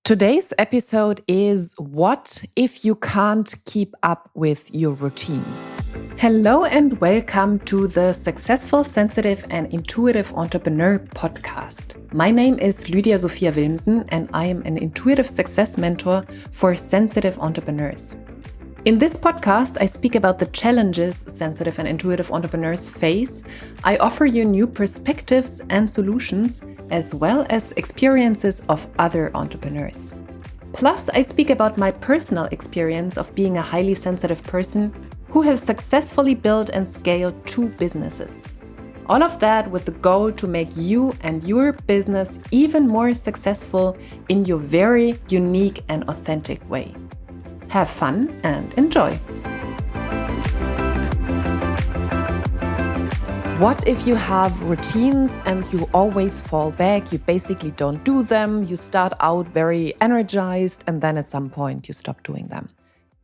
Today's episode is what if you can't keep up with your routines? Hello and welcome to the Successful, Sensitive and Intuitive Entrepreneur podcast. My name is Lydia Sophia Wilmsen and I am an intuitive success mentor for sensitive entrepreneurs. In this podcast, I speak about the challenges sensitive and intuitive entrepreneurs face. I offer you new perspectives and solutions, as well as experiences of other entrepreneurs. Plus, I speak about my personal experience of being a highly sensitive person who has successfully built and scaled 2 businesses. All of that with the goal to make you and your business even more successful in your very unique and authentic way. Have fun and enjoy. What if you have routines and you always fall back? You basically don't do them. You start out very energized and then at some point you stop doing them.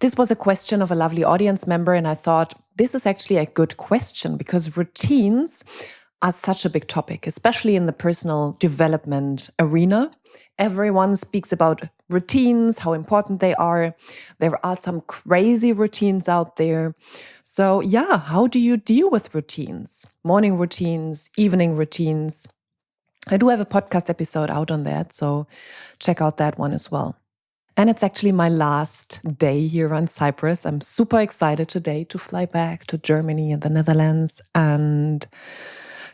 This was a question of a lovely audience member and I thought this is actually a good question because routines are such a big topic, especially in the personal development arena. Everyone speaks about routines, how important they are. There are some crazy routines out there. So yeah, how do you deal with routines? Morning routines, evening routines. I do have a podcast episode out on that, so check out that one as well. And it's actually my last day here on Cyprus. I'm super excited today to fly back to Germany and the Netherlands. And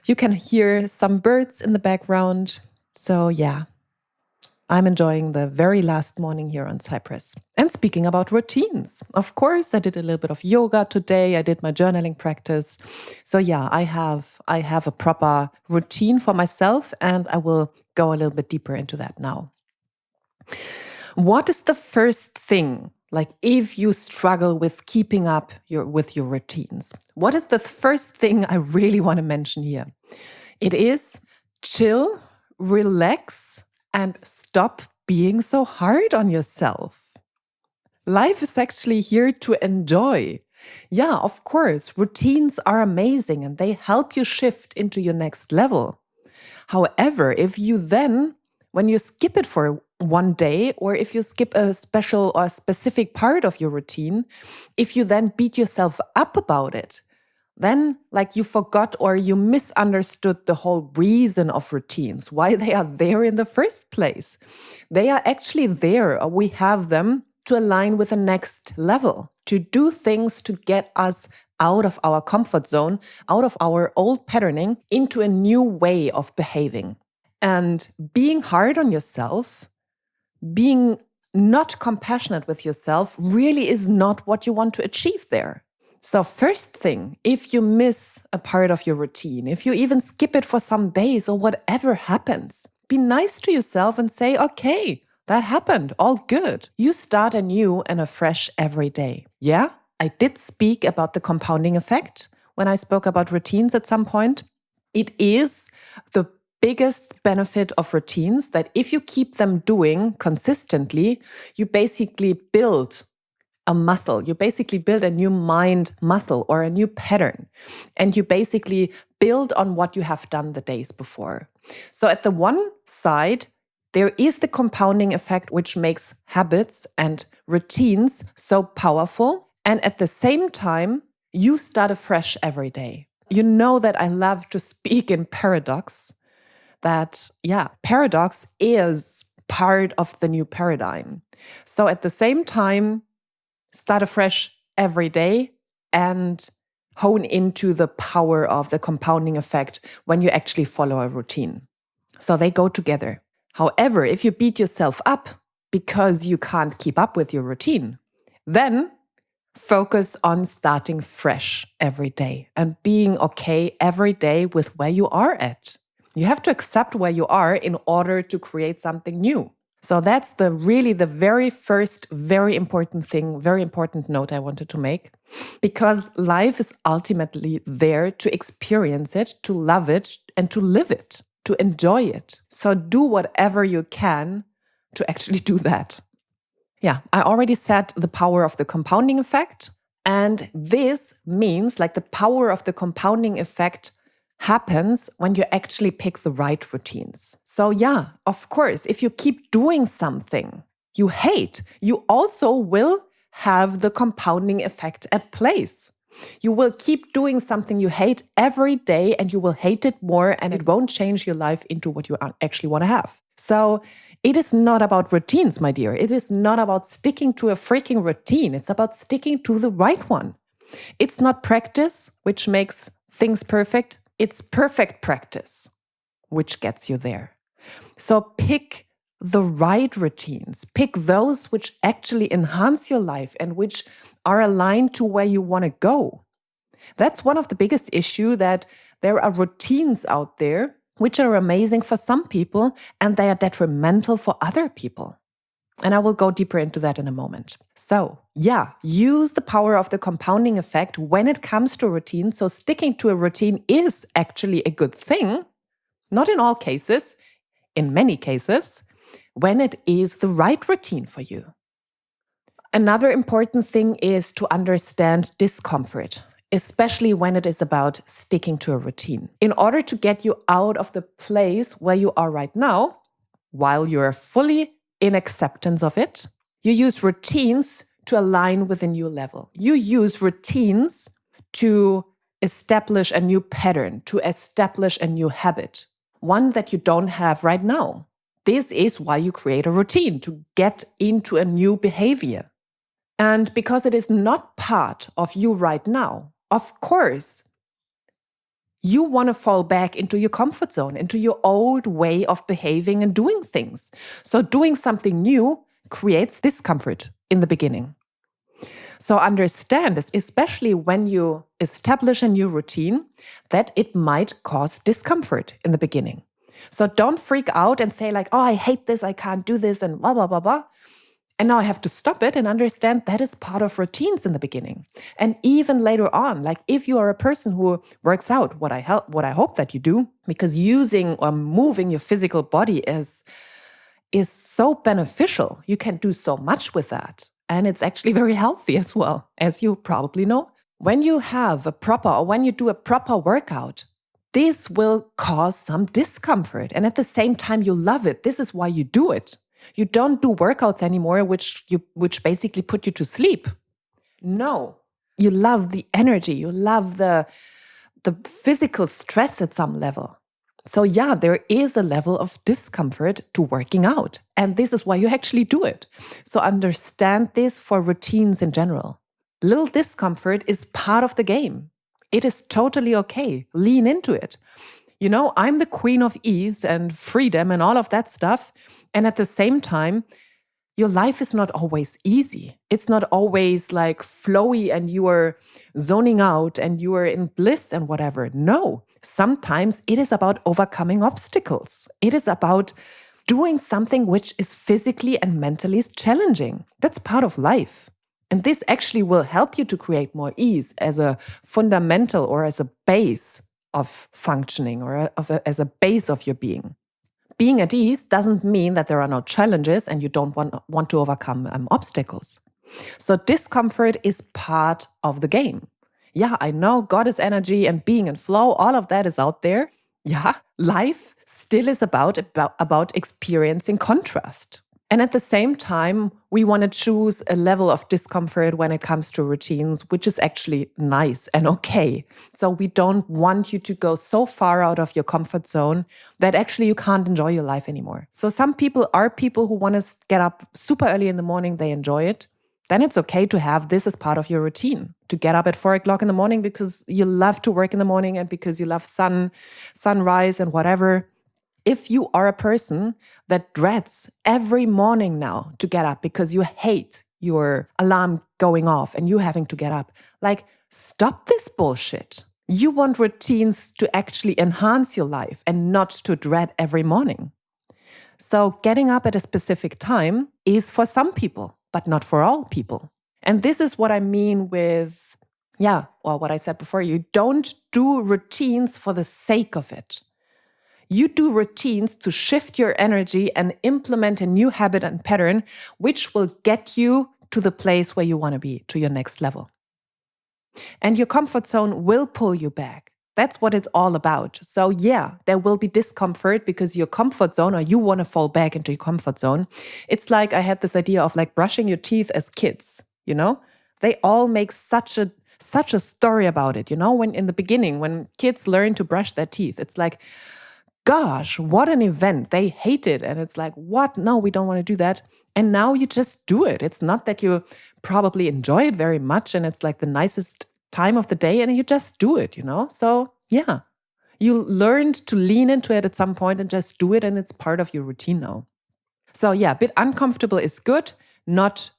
you can hear some birds in the background. So yeah, I'm enjoying the very last morning here on Cyprus. And speaking about routines, of course, I did a little bit of yoga today. I did my journaling practice. So yeah, I have a proper routine for myself and I will go a little bit deeper into that now. What is the first thing, like if you struggle with keeping up with your routines? What is the first thing I really want to mention here? It is chill, relax, and stop being so hard on yourself. Life is actually here to enjoy. Yeah, of course, routines are amazing and they help you shift into your next level. However, if you then, when you skip it for one day, or if you skip a special or specific part of your routine, if you then beat yourself up about it, then like you forgot or you misunderstood the whole reason of routines, why they are there in the first place. They are actually there, or we have them to align with the next level, to do things to get us out of our comfort zone, out of our old patterning, into a new way of behaving. And being hard on yourself, being not compassionate with yourself really is not what you want to achieve there. So first thing, if you miss a part of your routine, if you even skip it for some days or whatever happens, be nice to yourself and say, okay, that happened, all good. You start anew and afresh every day. Yeah, I did speak about the compounding effect when I spoke about routines at some point. It is the biggest benefit of routines that if you keep them doing consistently, you basically build a muscle. You basically build a new mind muscle or a new pattern. And you basically build on what you have done the days before. So at the one side, there is the compounding effect, which makes habits and routines so powerful. And at the same time, you start afresh every day. You know that I love to speak in paradox, that, yeah, paradox is part of the new paradigm. So at the same time, start afresh every day and hone into the power of the compounding effect when you actually follow a routine. So they go together. However, if you beat yourself up because you can't keep up with your routine, then focus on starting fresh every day and being okay every day with where you are at. You have to accept where you are in order to create something new. So that's really the very first, very important thing, very important note I wanted to make, because life is ultimately there to experience it, to love it, and to live it, to enjoy it. So do whatever you can to actually do that. Yeah, I already said the power of the compounding effect. And this means like the power of the compounding effect happens when you actually pick the right routines. So yeah, of course, if you keep doing something you hate, you also will have the compounding effect at place. You will keep doing something you hate every day and you will hate it more and it won't change your life into what you actually want to have. So it is not about routines, my dear. It is not about sticking to a freaking routine. It's about sticking to the right one. It's not practice, which makes things perfect. It's perfect practice, which gets you there. So pick the right routines. Pick those which actually enhance your life and which are aligned to where you want to go. That's one of the biggest issues, that there are routines out there which are amazing for some people and they are detrimental for other people. And I will go deeper into that in a moment. So yeah, use the power of the compounding effect when it comes to routine. So sticking to a routine is actually a good thing. Not in all cases, in many cases, when it is the right routine for you. Another important thing is to understand discomfort, especially when it is about sticking to a routine. In order to get you out of the place where you are right now, while you're fully in acceptance of it, you use routines to align with a new level. You use routines to establish a new pattern, to establish a new habit, one that you don't have right now. This is why you create a routine, to get into a new behavior. And because it is not part of you right now, of course, you want to fall back into your comfort zone, into your old way of behaving and doing things. So doing something new creates discomfort in the beginning. So understand, especially when you establish a new routine, that it might cause discomfort in the beginning. So don't freak out and say like, oh, I hate this, I can't do this, and blah, blah, blah, blah. And now I have to stop it and understand that is part of routines in the beginning. And even later on, like if you are a person who works out, what I hope that you do, because using or moving your physical body is so beneficial. You can do so much with that. And it's actually very healthy as well, as you probably know. When you have when you do a proper workout, this will cause some discomfort. And at the same time, you love it. This is why you do it. You don't do workouts anymore, which basically put you to sleep. No, you love the energy. You love the physical stress at some level. So yeah, there is a level of discomfort to working out. And this is why you actually do it. So understand this for routines in general. Little discomfort is part of the game. It is totally okay. Lean into it. You know, I'm the queen of ease and freedom and all of that stuff. And at the same time, your life is not always easy. It's not always like flowy and you are zoning out and you are in bliss and whatever. No, sometimes it is about overcoming obstacles. It is about doing something which is physically and mentally challenging. That's part of life. And this actually will help you to create more ease as a fundamental or as a base of functioning or as a base of your being. Being at ease doesn't mean that there are no challenges and you don't want to overcome obstacles. So discomfort is part of the game. Yeah, I know goddess energy and being in flow, all of that is out there. Yeah, life still is about experiencing contrast. And at the same time, we want to choose a level of discomfort when it comes to routines, which is actually nice and okay. So we don't want you to go so far out of your comfort zone that actually you can't enjoy your life anymore. So some people are people who want to get up super early in the morning, they enjoy it. Then it's okay to have this as part of your routine, to get up at 4 o'clock in the morning because you love to work in the morning and because you love sunrise and whatever. If you are a person that dreads every morning now to get up because you hate your alarm going off and you having to get up, like, stop this bullshit. You want routines to actually enhance your life and not to dread every morning. So getting up at a specific time is for some people, but not for all people. And this is what I mean with, what I said before. You don't do routines for the sake of it. You do routines to shift your energy and implement a new habit and pattern, which will get you to the place where you want to be, to your next level. And your comfort zone will pull you back. That's what it's all about. So yeah, there will be discomfort because your comfort zone, or you want to fall back into your comfort zone. It's like I had this idea of like brushing your teeth as kids, you know? They all make such a story about it, you know? When in the beginning, when kids learn to brush their teeth, it's like, gosh, what an event. They hate it. And it's like, what? No, we don't want to do that. And now you just do it. It's not that you probably enjoy it very much and it's like the nicest time of the day and you just do it, you know? So yeah, you learned to lean into it at some point and just do it. And it's part of your routine now. So yeah, a bit uncomfortable is good, not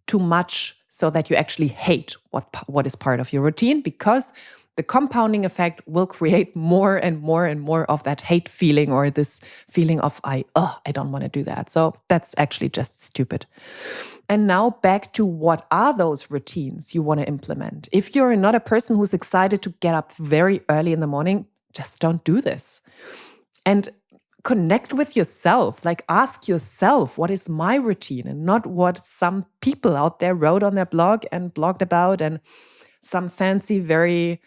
too much so that you actually hate what is part of your routine, because the compounding effect will create more and more and more of that hate feeling, or this feeling of I don't want to do that. So that's actually just stupid. And now back to what are those routines you want to implement. If you're not a person who's excited to get up very early in the morning, just don't do this. And connect with yourself, like ask yourself, what is my routine, and not what some people out there wrote on their blog and blogged about, and some fancy, very,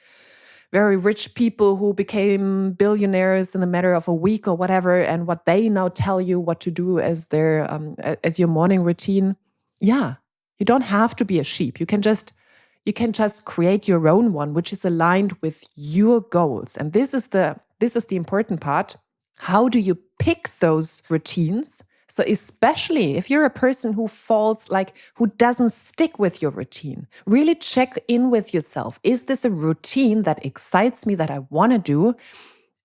very rich people who became billionaires in a matter of a week or whatever, and what they now tell you what to do as as your morning routine. Yeah, you don't have to be a sheep. You can just create your own one, which is aligned with your goals. And this is the important part. How do you pick those routines? So especially if you're a person who who doesn't stick with your routine, really check in with yourself. Is this a routine that excites me, that I want to do?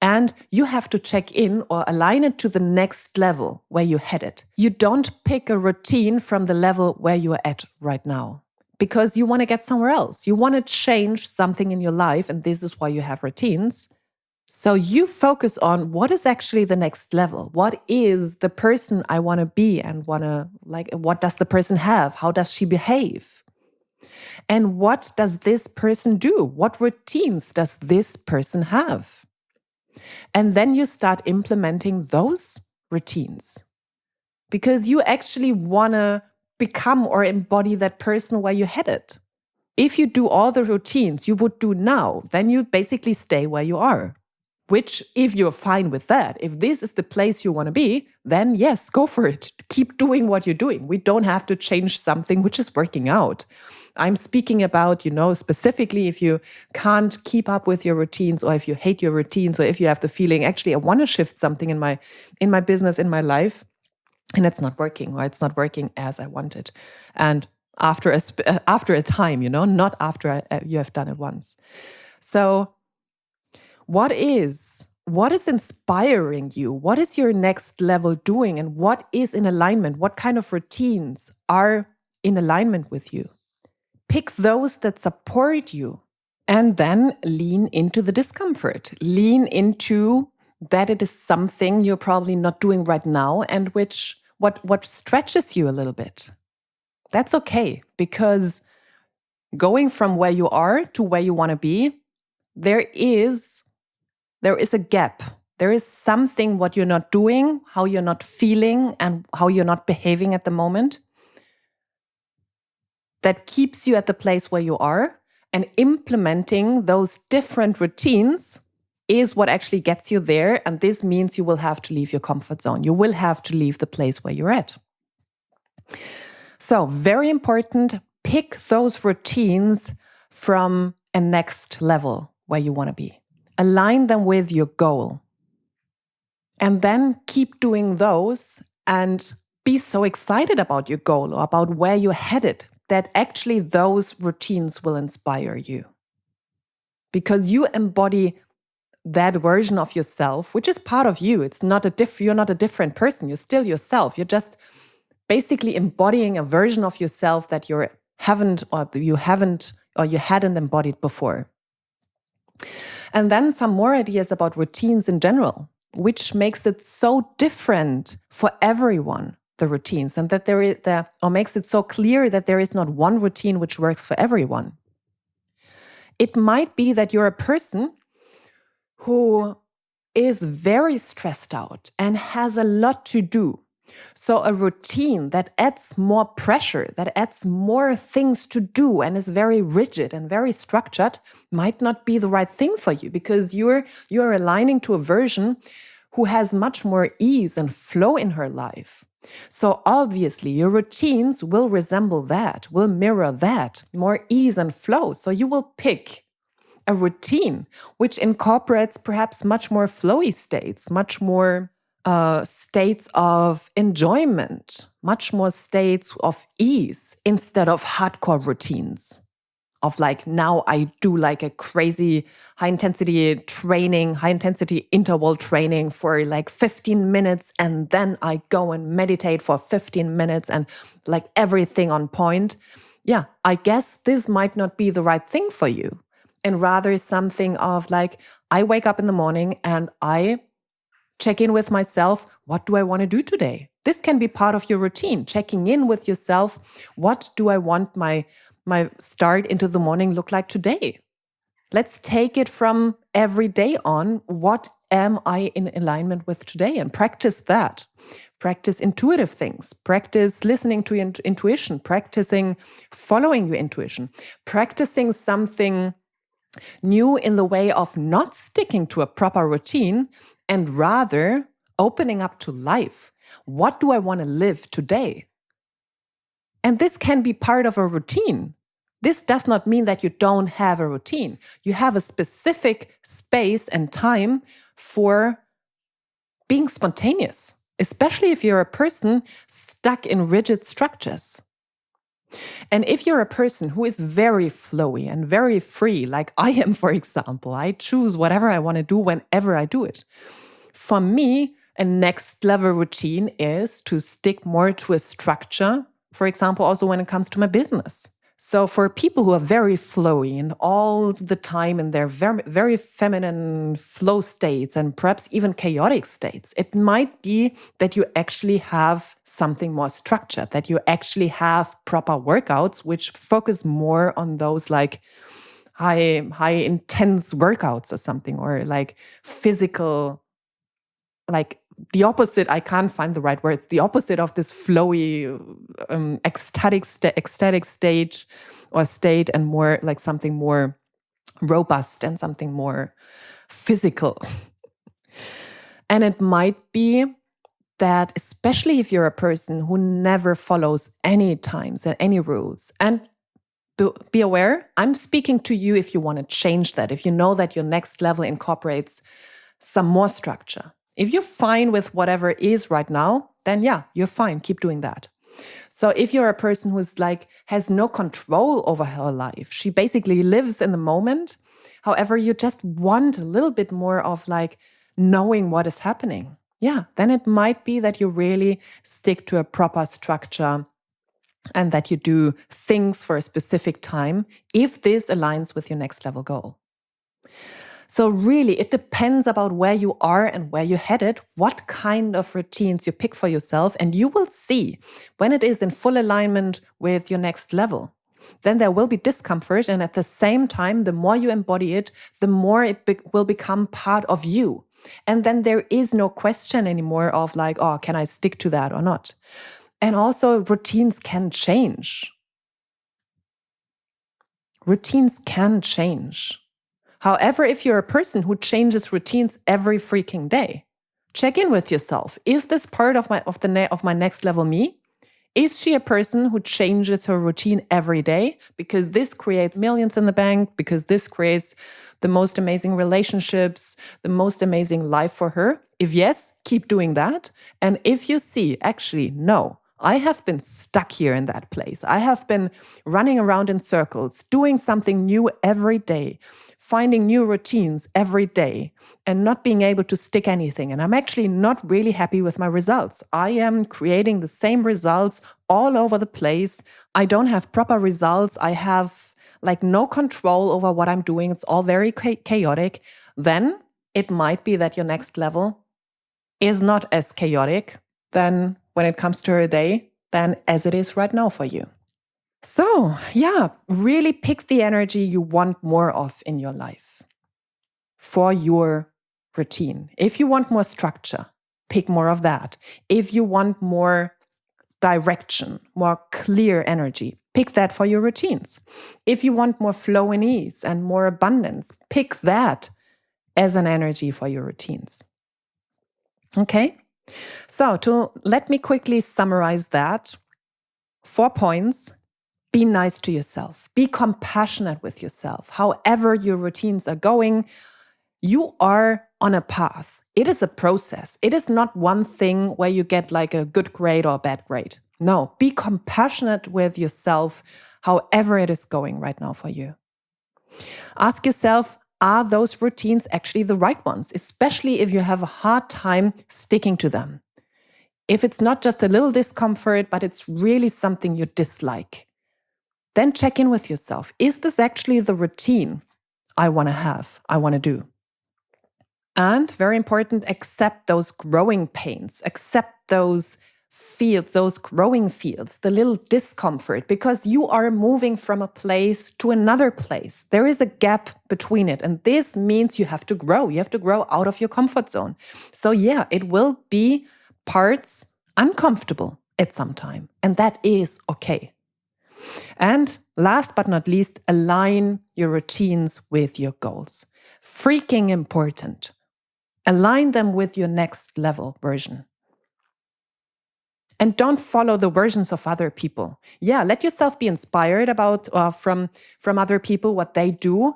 And you have to check in or align it to the next level where you're headed. You don't pick a routine from the level where you're at right now, because you want to get somewhere else. You want to change something in your life, and this is why you have routines. So you focus on what is actually the next level. What is the person I want to be, and what does the person have? How does she behave? And what does this person do? What routines does this person have? And then you start implementing those routines, because you actually want to become or embody that person where you're headed. If you do all the routines you would do now, then you basically stay where you are. Which, if you're fine with that, if this is the place you want to be, then yes, go for it. Keep doing what you're doing. We don't have to change something which is working out. I'm speaking about, specifically if you can't keep up with your routines, or if you hate your routines, or if you have the feeling, actually, I want to shift something in my business, in my life, and it's not working, or it's not working as I wanted. And after a time, not after you have done it once. So what is inspiring you? What is your next level doing? And what is in alignment? What kind of routines are in alignment with you? Pick those that support you, and then lean into the discomfort. Lean into that it is something you're probably not doing right now, and what stretches you a little bit. That's okay, because going from where you are to where you want to be, there is a gap. There is something what you're not doing, how you're not feeling, and how you're not behaving at the moment, that keeps you at the place where you are. And implementing those different routines is what actually gets you there. And this means you will have to leave your comfort zone. You will have to leave the place where you're at. So, very important, pick those routines from a next level where you want to be. Align them with your goal. And then keep doing those, and be so excited about your goal or about where you're headed that actually those routines will inspire you. Because you embody that version of yourself, which is part of you. You're not a different person. You're still yourself. You're just basically embodying a version of yourself that you hadn't embodied before. And then some more ideas about routines in general, which makes it so different for everyone, the routines, and that makes it so clear that there is not one routine which works for everyone. It might be that you're a person who is very stressed out and has a lot to do. So a routine that adds more pressure, that adds more things to do and is very rigid and very structured might not be the right thing for you, because you're aligning to a version who has much more ease and flow in her life. So obviously your routines will resemble that, will mirror that, more ease and flow. So you will pick a routine which incorporates perhaps much more flowy states, much more states of enjoyment, much more states of ease, instead of hardcore routines of like, now I do like a crazy high intensity training, high intensity interval training for like 15 minutes. And then I go and meditate for 15 minutes and like everything on point. Yeah, I guess this might not be the right thing for you. And rather something of like, I wake up in the morning and I check in with myself. What do I want to do today? This can be part of your routine, checking in with yourself. What do I want my start into the morning look like today? Let's take it from every day on. What am I in alignment with today? And practice that. Practice intuitive things. Practice listening to your intuition. Practicing following your intuition. Practicing something new in the way of not sticking to a proper routine and rather opening up to life. What do I want to live today? And this can be part of a routine. This does not mean that you don't have a routine. You have a specific space and time for being spontaneous, especially if you're a person stuck in rigid structures. And if you're a person who is very flowy and very free, like I am, for example, I choose whatever I want to do whenever I do it. For me, a next level routine is to stick more to a structure, for example, also when it comes to my business. So for people who are very flowy and all the time in their very, very feminine flow states and perhaps even chaotic states, it might be that you actually have something more structured, that you actually have proper workouts which focus more on those like high intense workouts or something, or like physical, like the opposite. I can't find the right words. The opposite of this flowy, ecstatic stage or state, and more like something more robust and something more physical. And it might be that, especially if you're a person who never follows any times and any rules, and be aware, I'm speaking to you if you want to change that, if you know that your next level incorporates some more structure. If you're fine with whatever is right now, then yeah, you're fine. Keep doing that. So if you're a person who's like, has no control over her life, she basically lives in the moment. However, you just want a little bit more of like knowing what is happening. Yeah, then it might be that you really stick to a proper structure and that you do things for a specific time if this aligns with your next level goal. So really, it depends about where you are and where you're headed, what kind of routines you pick for yourself, and you will see when it is in full alignment with your next level. Then there will be discomfort, and at the same time, the more you embody it, the more it will become part of you. And then there is no question anymore of like, oh, can I stick to that or not? And also, routines can change. Routines can change. However, if you're a person who changes routines every freaking day, check in with yourself. Is this part of my next level me? Is she a person who changes her routine every day because this creates millions in the bank, because this creates the most amazing relationships, the most amazing life for her? If yes, keep doing that. And if you see, actually, no, I have been stuck here in that place. I have been running around in circles, doing something new every day, finding new routines every day, and not being able to stick anything. And I'm actually not really happy with my results. I am creating the same results all over the place. I don't have proper results. I have like no control over what I'm doing. It's all very chaotic. Then it might be that your next level is not as chaotic than when it comes to a day than as it is right now for you. So yeah, really pick the energy you want more of in your life for your routine. If you want more structure, pick more of that. If you want more direction, more clear energy, pick that for your routines. If you want more flow and ease and more abundance, pick that as an energy for your routines. Okay? So let me quickly summarize that. 4 points. Be nice to yourself. Be compassionate with yourself. However your routines are going, you are on a path. It is a process. It is not one thing where you get like a good grade or a bad grade. No, be compassionate with yourself, however it is going right now for you. Ask yourself, are those routines actually the right ones, especially if you have a hard time sticking to them? If it's not just a little discomfort, but it's really something you dislike, then check in with yourself. Is this actually the routine I want to have, I want to do? And very important, accept those growing pains, accept those fields, those growing fields, the little discomfort, because you are moving from a place to another place. There is a gap between it. And this means you have to grow. You have to grow out of your comfort zone. So yeah, it will be parts uncomfortable at some time. And that is okay. And last but not least, align your routines with your goals. Freaking important. Align them with your next level version. And don't follow the versions of other people. Yeah, let yourself be inspired about from other people, what they do,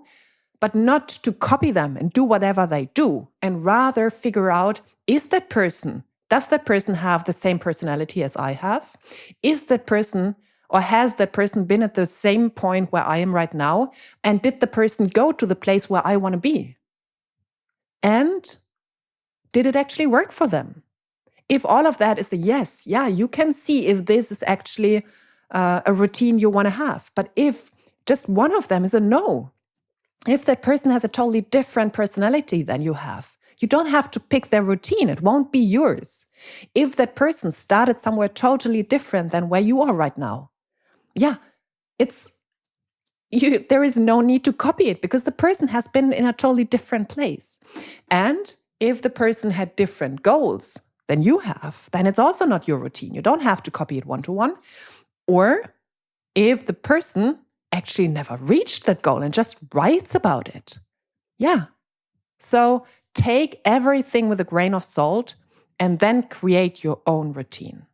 but not to copy them and do whatever they do. And rather figure out, does that person have the same personality as I have? Is that person, or has that person been at the same point where I am right now? And did the person go to the place where I want to be? And did it actually work for them? If all of that is a yes, yeah, you can see if this is actually a routine you want to have. But if just one of them is a no, if that person has a totally different personality than you have, you don't have to pick their routine. It won't be yours. If that person started somewhere totally different than where you are right now, yeah, there is no need to copy it because the person has been in a totally different place. And if the person had different goals than you have, then it's also not your routine. You don't have to copy it one-to-one. Or if the person actually never reached that goal and just writes about it. Yeah. So take everything with a grain of salt and then create your own routine.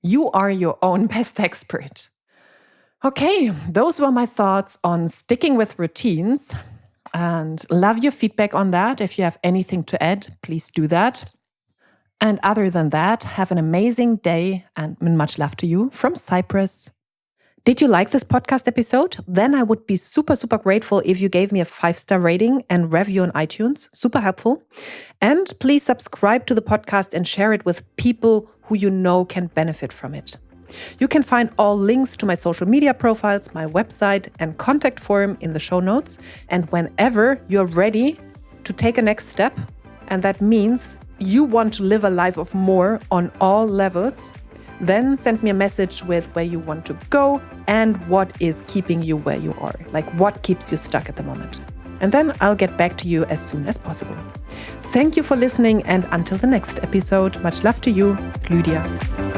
You are your own best expert. Okay, those were my thoughts on sticking with routines, and love your feedback on that. If you have anything to add, please do that. And other than that, have an amazing day and much love to you from Cyprus. Did you like this podcast episode? Then I would be super, super grateful if you gave me a 5-star rating and review on iTunes. Super helpful. And please subscribe to the podcast and share it with people who you know can benefit from it. You can find all links to my social media profiles, my website, and contact form in the show notes. And whenever you're ready to take a next step, and that means you want to live a life of more on all levels, then send me a message with where you want to go and what is keeping you where you are, like what keeps you stuck at the moment. And then I'll get back to you as soon as possible. Thank you for listening, and until the next episode, much love to you, Lydia.